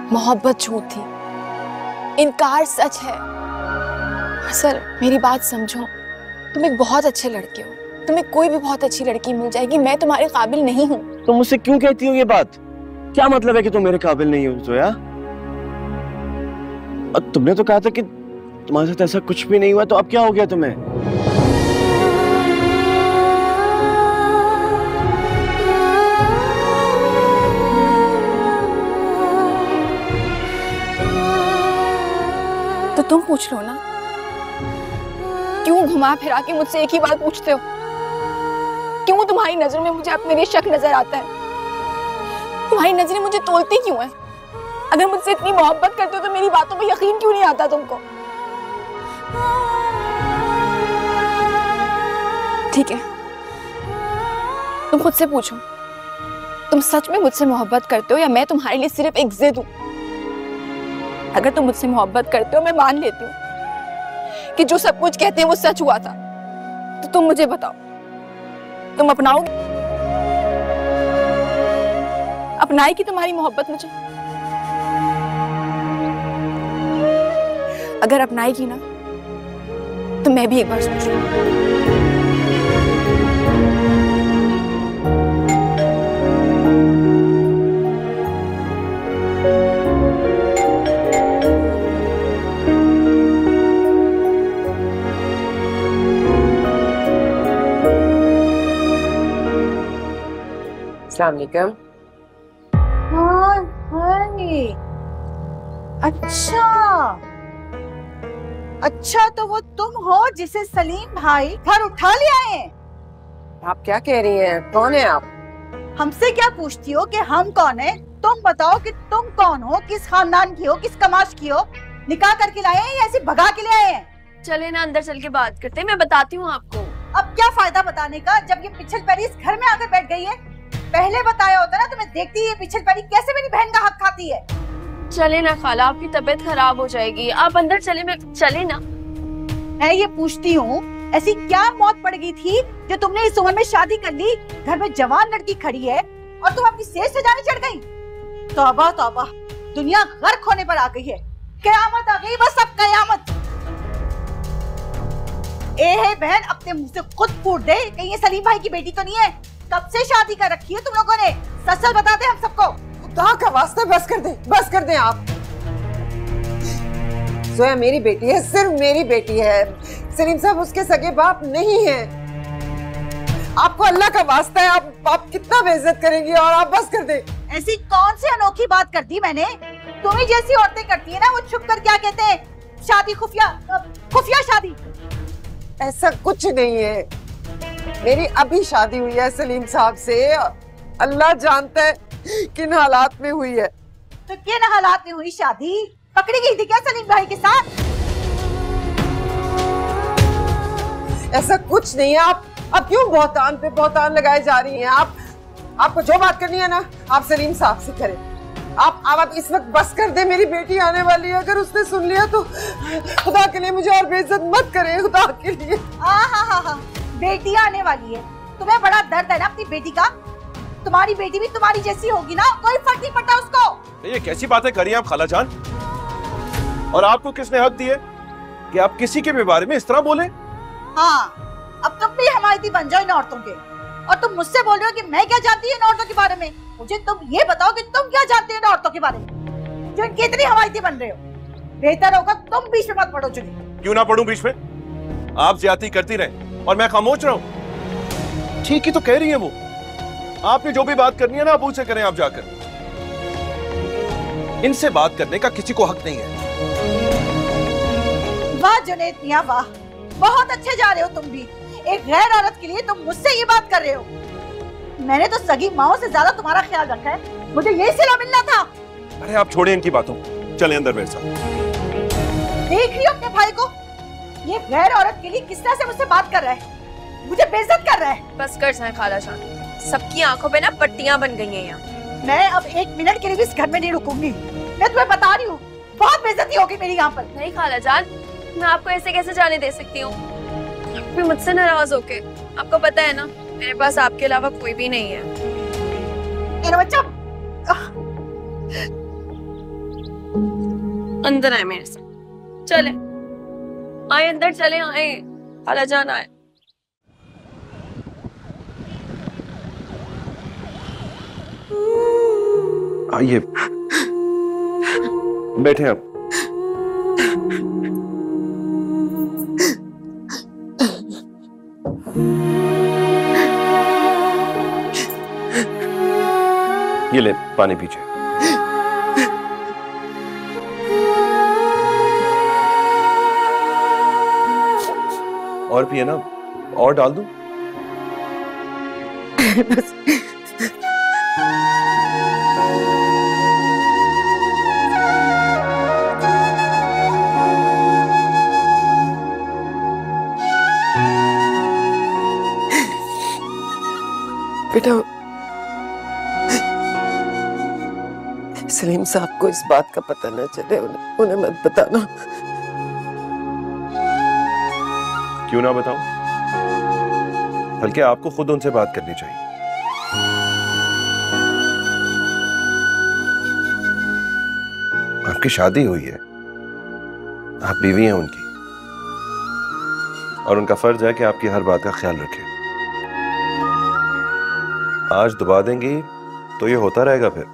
मोहब्बत झूठ थी, इनकार सच है। सर मेरी बात समझो, तुम एक बहुत अच्छे लड़के हो, तुम्हें कोई भी बहुत अच्छी लड़की मिल जाएगी, मैं तुम्हारे काबिल नहीं हूँ। तुम मुझसे क्यों कहती हो ये बात? क्या मतलब है कि तुम मेरे काबिल नहीं हो जोया? और तुमने तो कहा था कि तुम्हारे साथ ऐसा कुछ भी नहीं हुआ, तो अब क्या हो गया तुम्हें? तो तुम पूछ लो ना, क्यों घुमा फिरा के मुझसे एक ही बात पूछते हो? क्यों तुम्हारी नजरों में मुझे अपने लिए शक नजर आता है? तुम्हारी नजरें मुझे तोलती क्यों है? अगर मुझसे इतनी मोहब्बत करते हो तो मेरी बातों पे यकीन क्यों नहीं आता तुमको? ठीक है, तुम खुद से पूछो, तुम सच में मुझसे मोहब्बत करते हो या मैं तुम्हारे लिए सिर्फ एक जिद हूं? अगर तुम मुझसे मोहब्बत करते हो, मैं मान लेती हूँ कि जो सब कुछ कहते हैं वो सच हुआ था, तो तुम मुझे बताओ, तुम अपनाओगे? अपनाएगी तुम्हारी मोहब्बत मुझे? अगर अपनाएगी ना, तो मैं भी एक बार सोचूंगी। अस्सलाम वालेकुम। अच्छा तो वो तुम हो जिसे सलीम भाई घर उठा ले आए हैं? आप क्या कह रही हैं? कौन है आप? हमसे क्या पूछती हो कि हम कौन है? तुम बताओ कि तुम कौन हो, किस खानदान की हो, किस कमाश की हो? निकाह करके लाए हैं या ऐसे भगा के ले आए हैं? चले ना अंदर चल के बात करते हैं, मैं बताती हूँ आपको। अब क्या फायदा बताने का जब ये पिछल पैरी इस घर में आकर बैठ गई है? पहले बताया होता ना, तुम्हें देखती है पिछल पैरी कैसे मेरी बहन का हक खाती है। चले ना खाला, आपकी तबीयत खराब हो जाएगी, आप अंदर चले। मैं चले ना। मैं ये पूछती हूँ, ऐसी क्या मौत पड़ गई थी जो तुमने इस उम्र में शादी कर ली? घर में जवान लड़की खड़ी है और तुम अपनी सेज सजाने चढ़ गई। तौबा तौबा, दुनिया गर्क होने पर आ गई है। कयामत आ गई, बस अब कयामत। है बहन, अपने मुंह से खुद फूट दे, कहीं ये सलीम भाई की बेटी तो नहीं है? कब से शादी कर रखी है तुम लोगों ने? सच सच बता दे हम सबको। खुदा का वास्ता बस कर दे, बस कर दे आप। जोया मेरी बेटी है, सिर्फ मेरी बेटी है। सलीम साहब उसके सगे बाप नहीं है। आपको अल्लाह का वास्ता है, आप कितना बेइज्जत करेंगी? और आप बस कर दे। ऐसी कौन सी अनोखी बात कर दी मैंने? तुम्ही जैसी औरतें करती है ना, वो छुप कर क्या कहते हैं, शादी खुफिया शादी। ऐसा कुछ नहीं है, मेरी अभी शादी हुई है सलीम साहब से। अल्लाह जानता है किन हालात में हुई है। तो किन हालात में हुई शादी? पकड़ी गई थी क्या सलीम भाई के साथ? ऐसा कुछ नहीं है। आप क्यों बहुतान पे बहुतान लगाए जा रही हैं? आपको जो बात करनी है ना, आप सलीम साहब से करें। आप इस वक्त बस कर दे, मेरी बेटी आने वाली है। अगर उसने सुन लिया तो खुदा के लिए मुझे और बेइज्जत मत करे, खुदा के लिए। हाँ, बेटी आने वाली है। तुम्हें बड़ा दर्द है ना अपनी बेटी का? तुम्हारी बेटी भी तुम्हारी जैसी होगी ना, कोई फर्क नहीं पड़ता उसको। ये कैसी बातें करी आप खाला जान? और आपको किसने हक दिए कि आप किसी के भी बारे में इस तरह बोले? हाँ, अब तुम भी हमायती बन जाओ इन औरतों के। और तुम मुझसे बोल रहे हो कि मैं क्या जानती हूँ इन औरतों के बारे में? मुझे तुम ये बताओ कि तुम क्या जानते हो इन औरतों के बारे में, जो इनकी इतनी हमायती बन रहे हो? बेहतर होगा तुम बीच में मत पड़ो। चुनी क्यों ना पढ़ूं बीच में? आप ज्यादती करती रहे और मैं खामोश रहूं? ठीक ही तो कह रही है वो। आपने जो भी बात करनी है ना, आप उनसे करें। आप जाकर इनसे बात करने का किसी को हक नहीं है। वाह जुनैद मियां, वाह, बहुत अच्छे जा रहे हो तुम भी। एक गैर औरत के लिए तुम मुझसे ये बात कर रहे हो? मैंने तो सगी माओ से ज्यादा तुम्हारा ख्याल रखा है, मुझे यही सिला मिलना था। अरे आप छोड़े इनकी बातों, चले अंदर मेरे साथ। देख रही हो अपने भाई को? ये गैर औरत के लिए किस तरह से मुझसे बात कर रहा है, मुझे बेइज्जत कर रहा है। बस कर जाए खाला जान, सबकी आंखों पे ना पट्टियां बन गई हैं यहाँ। मैं अब एक मिनट के लिए भी इस घर में नहीं रुकूंगी। मैं तुम्हें बता रही हूँ, बहुत बेइज्जती होगी मेरी यहाँ पर। नहीं खाला जान, मैं आपको ऐसे कैसे जाने दे सकती हूँ? फिर मुझसे नाराज होके, आपको पता है ना मेरे पास आपके अलावा कोई भी नहीं है। मेरा बच्चा, अंदर आए मेरे साथ, चले आए अंदर, चले आए, खाला जान आए। आइए बैठे आप। ये ले पानी पीजिए। और पिए ना, और डाल दूं? बस बेटा, सलीम साहब को इस बात का पता न चले, उन्हें मत बताना। क्यों ना बताऊं? बल्कि आपको खुद उनसे बात करनी चाहिए। आपकी शादी हुई है, आप बीवी हैं उनकी, और उनका फर्ज है कि आपकी हर बात का ख्याल रखें। आज दबा देंगी तो ये होता रहेगा, फिर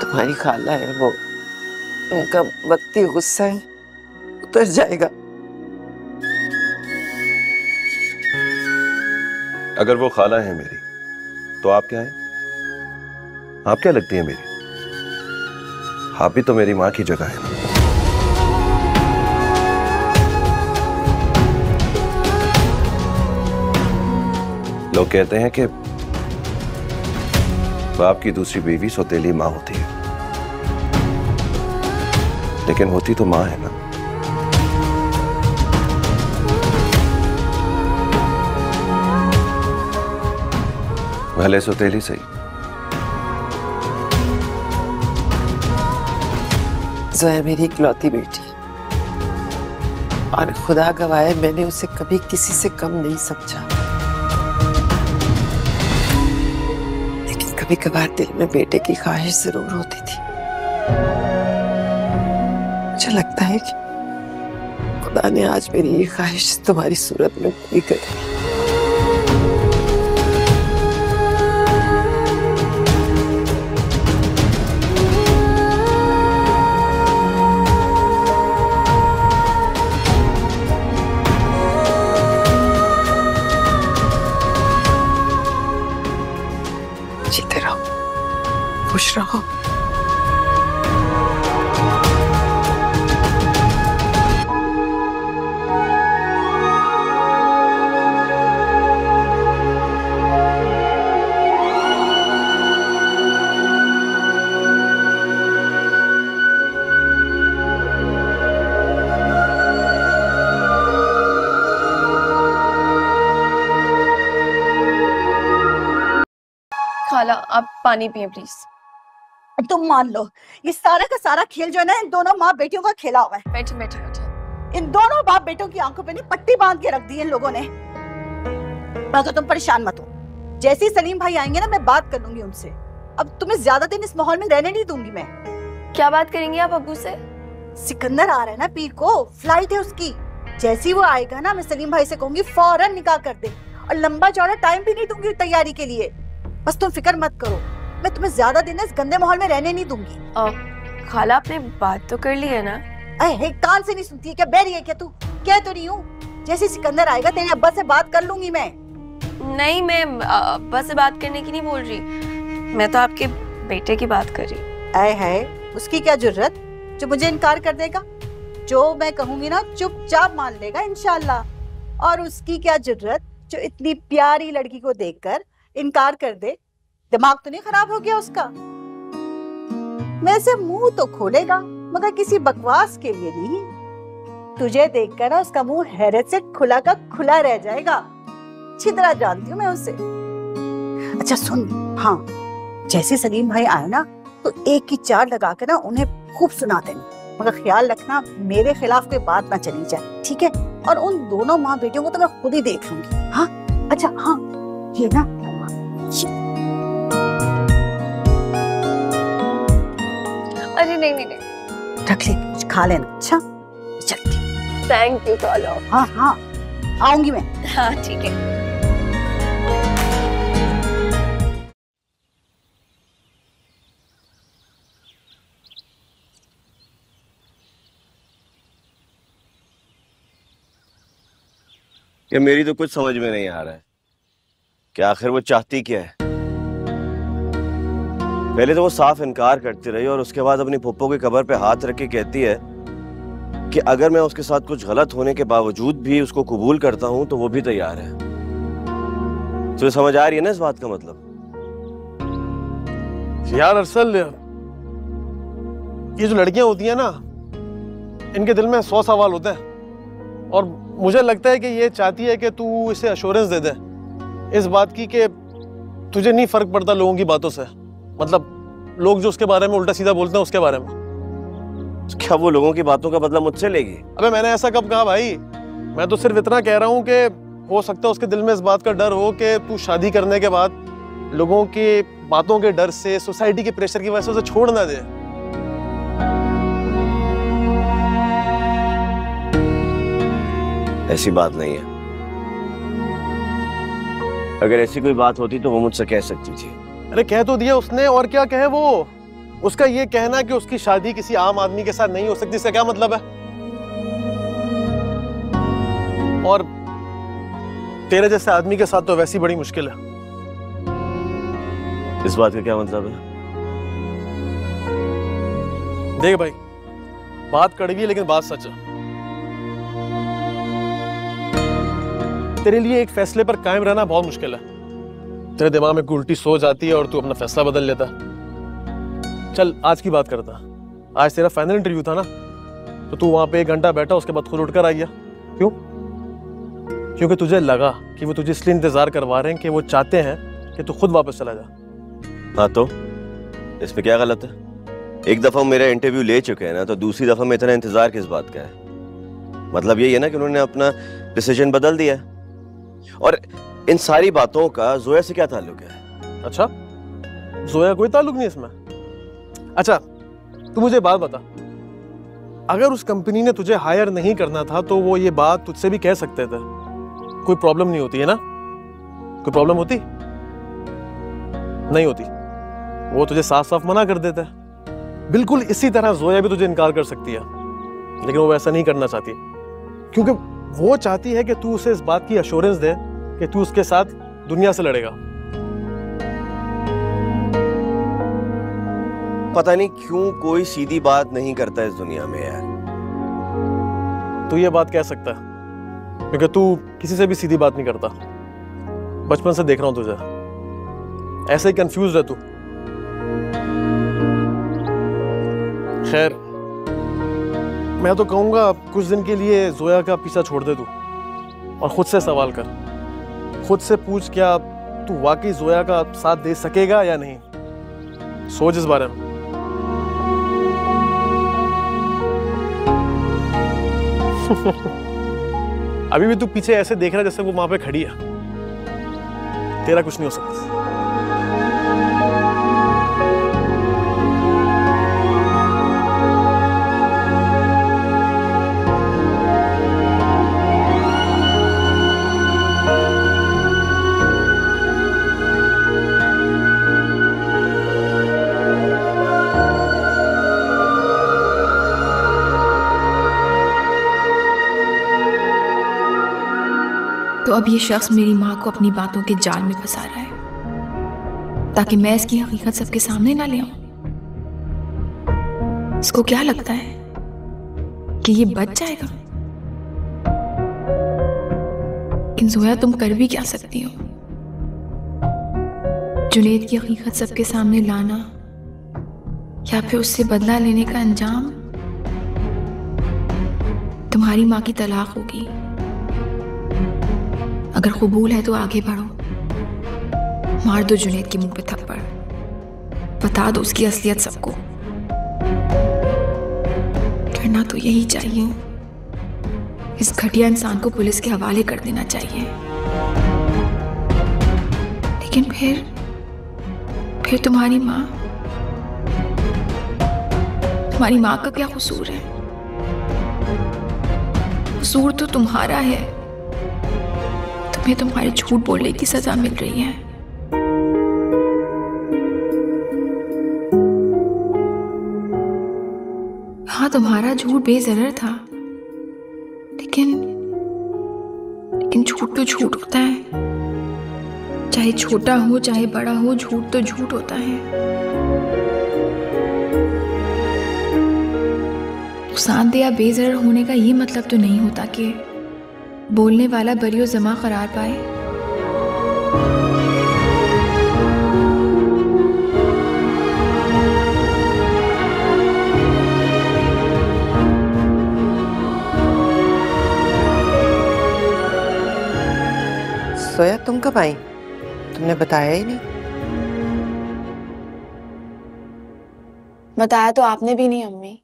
तुम्हारी खाला है वो, उनका वक्ती गुस्सा है उतर जाएगा। अगर वो खाला है मेरी, तो आप क्या हैं? आप क्या लगती हैं मेरी? आप भी तो मेरी माँ की जगह है। लोग कहते हैं कि बाप की दूसरी बीवी सौतेली माँ होती है, लेकिन होती तो माँ है ना। भले सौतेली सही। जोया मेरी इकलौती बेटी है, और खुदा गवाह मैंने उसे कभी किसी से कम नहीं समझा। लेकिन कभी कभार दिल में बेटे की ख्वाहिश जरूर होती थी। मुझे लगता है कि खुदा ने आज मेरी ये ख्वाहिश तुम्हारी सूरत में पूरी कर दी। जीते रहो, खुश रहो। खाला आप पानी पिए प्लीज। तुम मान लो ये सारा का सारा खेल जो है ना, इन दोनों माँ बेटियों का खेला हुआ है। बैठे बैठे बैठे। इन दोनों बाप बेटों की आंखों पे पट्टी बांध के रख दी है इन लोगों ने। तो तुम परेशान मत हो, जैसे ही सलीम भाई आएंगे ना मैं बात कर लूंगी उनसे। अब तुम्हें ज्यादा दिन इस माहौल में रहने नहीं दूंगी मैं। क्या बात करेंगी आप अब्बू से? सिकंदर आ रहा है ना पीर को, फ्लाइट है उसकी। जैसे ही वो आएगा ना मैं सलीम भाई से कहूंगी फौरन निकाह कर दे, और लंबा चौड़ा टाइम भी नहीं दूंगी तैयारी के लिए। बस तुम फिक्र मत करो, मैं तुम्हें ज्यादा दिन इस गंदे माहौल में रहने नहीं दूंगी। खाला आपने बात तो कर ली है ना? अरे कान से नहीं सुनती है क्या? बैरी है क्या तू? कह तो रही हूँ, जैसे सिकंदर आएगा तेरे अब्बा से बात कर लूंगी मैं। नहीं, मैं अब्बा से बात करने की नहीं बोल रही, मैं तो आपके बेटे की बात कर रही। आए है उसकी क्या जरूरत जो मुझे इनकार कर देगा? जो मैं कहूंगी ना चुपचाप मान लेगा इंशाल्लाह। और उसकी क्या जरूरत जो इतनी प्यारी लड़की को देखकर इनकार कर दे? दिमाग तो नहीं खराब हो गया उसका? वैसे मुंह तो खोलेगा मगर किसी बकवास के लिए नहीं। तुझे देखकर ना उसका मुंह हैरत से खुला का खुला रह जाएगा। अच्छी तरह जानती हूँ मैं उसे। अच्छा सुन, हाँ जैसे सलीम भाई आए ना तो एक की चार लगा के ना उन्हें खूब सुना देना, मगर ख्याल रखना मेरे खिलाफ कोई बात ना चली जाए, ठीक है? और उन दोनों माँ बेटियों को तो मैं खुद ही देख लूंगी। हाँ अच्छा, हाँ ये ना रख ले, कुछ खा लेना। अच्छा चलती। थैंक यू खाला। हाँ हाँ आऊंगी मैं। हाँ ठीक है। कि मेरी तो कुछ समझ में नहीं आ रहा है कि आखिर वो चाहती क्या है। पहले तो वो साफ इनकार करती रही और उसके बाद अपनी पप्पो की कब्र पे हाथ रख के कहती है कि अगर मैं उसके साथ कुछ गलत होने के बावजूद भी उसको कबूल करता हूं तो वो भी तैयार है। तो समझ आ रही है ना इस बात का मतलब? यार अरसल, ये जो लड़कियां होती हैं ना, इनके दिल में 100 सवाल होते हैं और मुझे लगता है कि ये चाहती है कि तू इसे अश्योरेंस दे दे इस बात की कि तुझे नहीं फर्क पड़ता लोगों की बातों से, मतलब लोग जो उसके बारे में उल्टा सीधा बोलते हैं उसके बारे में। क्या वो लोगों की बातों का बदला मुझसे लेगी? अबे मैंने ऐसा कब कहा भाई? मैं तो सिर्फ इतना कह रहा हूँ कि हो सकता है उसके दिल में इस बात का डर हो कि तू शादी करने के बाद लोगों की बातों के डर से, सोसाइटी के प्रेशर की वजह से उसे छोड़ ना दे। ऐसी बात नहीं है। अगर ऐसी कोई बात होती तो वो मुझसे कह सकती थी। अरे कह तो दिया उसने, और क्या कहे वो? उसका ये कहना कि उसकी शादी किसी आम आदमी के साथ नहीं हो सकती, इसका क्या मतलब है? और तेरे जैसे आदमी के साथ तो वैसी बड़ी मुश्किल है। इस बात का क्या मतलब है? देख भाई, बात कड़वी है लेकिन बात सच है। तेरे लिए एक फैसले पर कायम रहना बहुत मुश्किल है। तेरे दिमाग में उल्टी सोच आती है और तू अपना फैसला बदल लेता। चल आज की बात करता। आज तेरा फाइनल इंटरव्यू था ना, तो तू वहां पे 1 घंटा बैठा, उसके बाद खुद उठकर आ गया। क्यों? क्योंकि तुझे लगा कि वो तुझे इसलिए इंतजार करवा रहे हैं कि वो चाहते हैं कि तू खुद वापस चला जा। हाँ तो इसमें क्या गलत है? एक दफा मेरा इंटरव्यू ले चुके हैं ना, तो दूसरी दफा में इतना इंतजार किस बात का है? मतलब यही है ना कि उन्होंने अपना डिसीजन बदल दिया। और इन सारी बातों का जोया से क्या ताल्लुक है? अच्छा, जोया कोई ताल्लुक नहीं इसमें। अच्छा तू मुझे बात बता, अगर उस कंपनी ने तुझे हायर नहीं करना था तो वो ये बात तुझसे भी कह सकते थे, कोई प्रॉब्लम नहीं होती है ना? कोई प्रॉब्लम होती? नहीं होती। वो तुझे साफ साफ मना कर देते। बिल्कुल इसी तरह जोया भी तुझे इनकार कर सकती है, लेकिन वो वैसा नहीं करना चाहती, क्योंकि वो चाहती है कि तू उसे इस बात की एश्योरेंस दे कि तू उसके साथ दुनिया से लड़ेगा। पता नहीं क्यों कोई सीधी बात नहीं करता इस दुनिया में यार। तू ये बात कह सकता है क्योंकि तू किसी से भी सीधी बात नहीं करता। बचपन से देख रहा हूं तुझे, ऐसे ही कंफ्यूज है तू। खैर, मैं तो कहूंगा कुछ दिन के लिए जोया का पीछा छोड़ दे तू और खुद से सवाल कर। खुद से पूछ, क्या तू वाकई जोया का साथ दे सकेगा या नहीं? सोच इस बारे में। अभी भी तू पीछे ऐसे देख रहा है जैसे वो वहां पे खड़ी है। तेरा कुछ नहीं हो सकता। तो अब ये शख्स मेरी माँ को अपनी बातों के जाल में फंसा रहा है ताकि मैं इसकी हकीकत सबके सामने ना ले आऊं। इसको क्या लगता है कि ये बच जाएगा? लेकिन जोया, तुम कर भी क्या सकती हो? जुनैद की हकीकत सबके सामने लाना या फिर उससे बदला लेने का अंजाम तुम्हारी माँ की तलाक होगी। अगर कबूल है तो आगे बढ़ो, मार दो जुनैद के मुंह पे थप्पड़, बता दो उसकी असलियत सबको। करना तो यही चाहिए, इस घटिया इंसान को पुलिस के हवाले कर देना चाहिए। लेकिन फिर तुम्हारी माँ तुम्हारी माँ का क्या कसूर है? कसूर तो तुम्हारा है। तुम्हें तुम्हारे झूठ बोलने की सजा मिल रही है। हाँ, तुम्हारा झूठ बेज़रर था, लेकिन झूठ तो झूठ होता है। चाहे छोटा हो चाहे बड़ा हो, झूठ तो झूठ होता है। नुकसानदेह या बेज़रर होने का ये मतलब तो नहीं होता कि बोलने वाला बरी जमा करार पाए। सोया, तुम कब आई? तुमने बताया ही नहीं। बताया तो आपने भी नहीं अम्मी।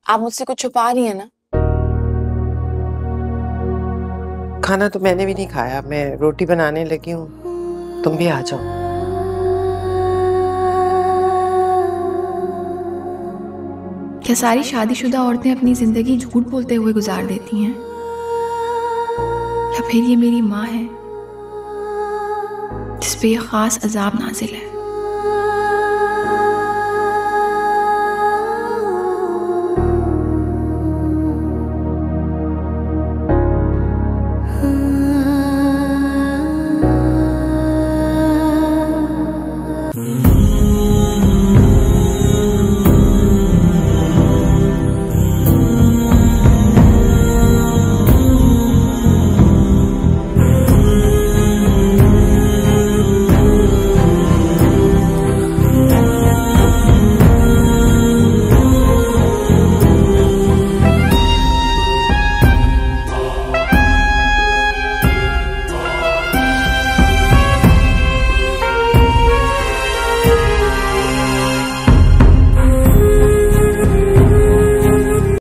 आप मुझसे कुछ छुपा रही है ना? खाना तो मैंने भी नहीं खाया, मैं रोटी बनाने लगी हूँ, तुम भी आ जाओ। क्या सारी शादीशुदा औरतें अपनी जिंदगी झूठ बोलते हुए गुजार देती हैं? या फिर ये मेरी माँ है जिस पे ये खास अजाब नाजिल है?